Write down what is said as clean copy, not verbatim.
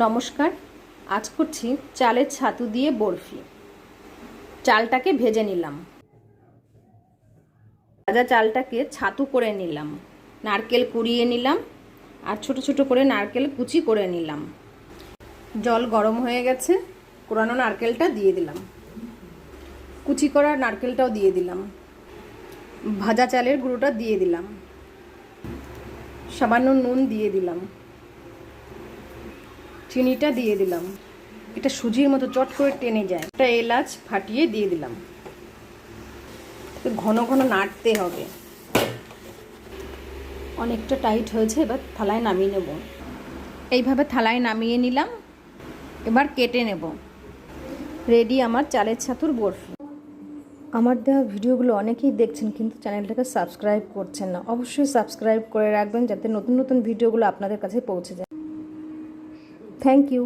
নমস্কার। আজ করছি চালের ছাতু দিয়ে বরফি। চালটাকে ভেজে নিলাম, ভাজা চালটাকে ছাতু করে নিলাম, নারকেল কুড়িয়ে নিলাম আর ছোট ছোট করে নারকেল কুচি করে নিলাম। জল গরম হয়ে গেছে, কোরানো নারকেলটা দিয়ে দিলাম, কুচি করা নারকেলটাও দিয়ে দিলাম, ভাজা চালের গুঁড়োটা দিয়ে দিলাম, সামান্য নুন দিয়ে দিলাম, চিনিটা দিয়ে দিলাম। এটা সুজির মতো চট করে টেনে যায়। একটা এলাচ ফাটিয়ে দিয়ে দিলাম। ঘন ঘন নাড়তে হবে। অনেকটা টাইট হয়েছে, এবার থালায় নামিয়ে নেব। এইভাবে থালায় নামিয়ে নিলাম, এবার কেটে নেব। রেডি আমার চালের ছাতুর বরফি। আমার দেওয়া ভিডিওগুলো অনেকেই দেখছেন কিন্তু চ্যানেলটাকে সাবস্ক্রাইব করছেন না। অবশ্যই সাবস্ক্রাইব করে রাখবেন যাতে নতুন নতুন ভিডিওগুলো আপনাদের কাছে পৌঁছে যায়। Thank you.